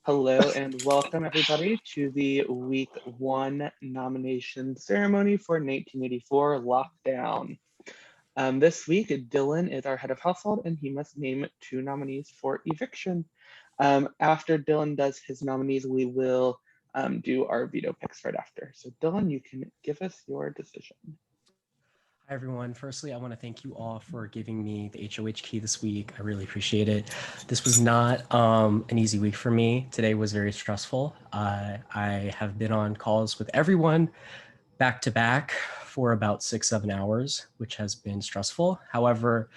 Hello and welcome everybody to the week one nomination ceremony for 1984 Lockdown. This week, Dylan is our head of household and he must name two nominees for eviction. After Dylan does his nominees, we will do our veto picks right after. So Dylan, you can give us your decision. Hi, everyone. Firstly, I want to thank you all for giving me the HOH key this week. I really appreciate it. This was not an easy week for me. Today was very stressful. I have been on calls with everyone back to back for about 6-7 hours, which has been stressful. However,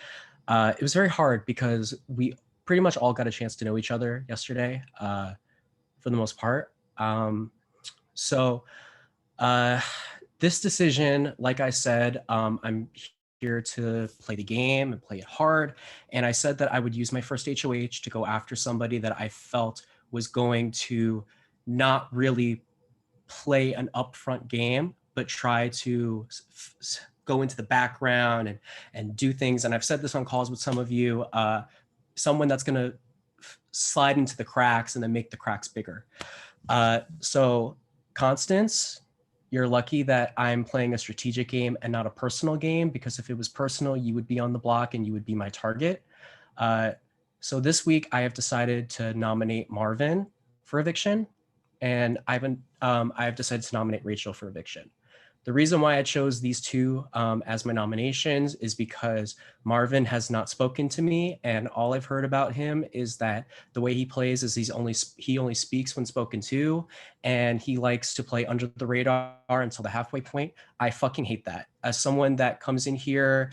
it was very hard because we pretty much all got a chance to know each other yesterday for the most part. So, uh, this decision, like I said, I'm here to play the game and play it hard. And I said that I would use my first HOH to go after somebody that I felt was going to not really play an upfront game, but try to go into the background and do things. And I've said this on calls with some of you, someone that's going to slide into the cracks and then make the cracks bigger. So Constance, you're lucky that I'm playing a strategic game and not a personal game, because if it was personal, you would be on the block and you would be my target. Uh, so this week, I have decided to nominate Marvin for eviction, and I have decided to nominate Rachel for eviction. The reason why I chose these two as my nominations is because Marvin has not spoken to me, and all I've heard about him is that the way he plays is he only speaks when spoken to, and he likes to play under the radar until the halfway point. I fucking hate that. As someone that comes in here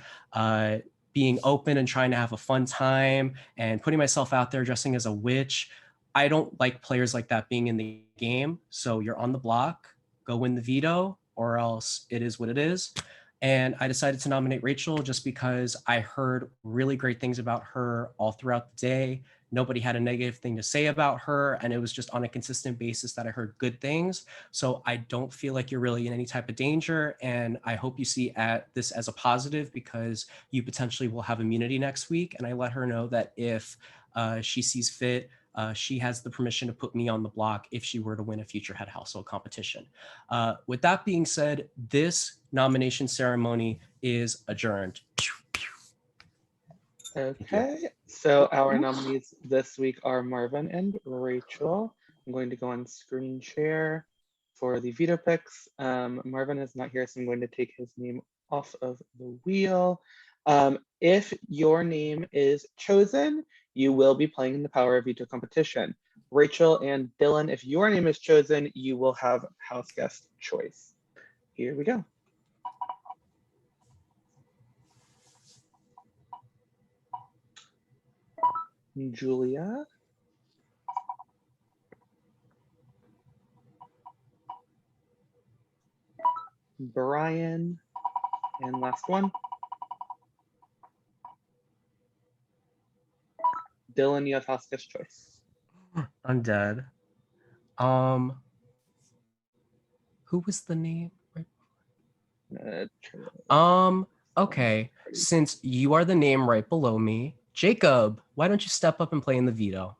being open and trying to have a fun time and putting myself out there dressing as a witch, I don't like players like that being in the game. So you're on the block, go win the veto, or else it is what it is. And I decided to nominate Rachel just because I heard really great things about her all throughout the day. Nobody had a negative thing to say about her, and it was just on a consistent basis that I heard good things. So I don't feel like you're really in any type of danger, and I hope you see this as a positive, because you potentially will have immunity next week. And I let her know that if she sees fit, she has the permission to put me on the block if she were to win a future head household competition. With that being said, this nomination ceremony is adjourned. Okay, so our nominees this week are Marvin and Rachel. I'm going to go on screen share for the veto picks. Marvin is not here, so I'm going to take his name off of the wheel. If your name is chosen, you will be playing in the Power of Veto competition. Rachel and Dylan, if your name is chosen, you will have house guest choice. Here we go. Julia. Brian, and last one. Dylan, you have house guest choice. I'm dead. Um, who was the name? Uh, Um, okay. Since you are the name right below me, Jacob, why don't you step up and play in the veto?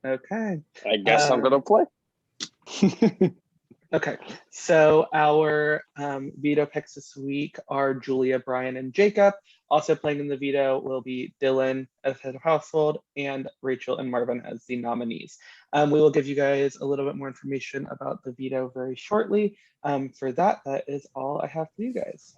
okay. I guess I'm gonna play. Okay, so our veto picks this week are Julia, Brian, and Jacob. Also playing in the veto will be Dylan as head of household and Rachel and Marvin as the nominees. We will give you guys a little bit more information about the veto very shortly. For that, that is all I have for you guys.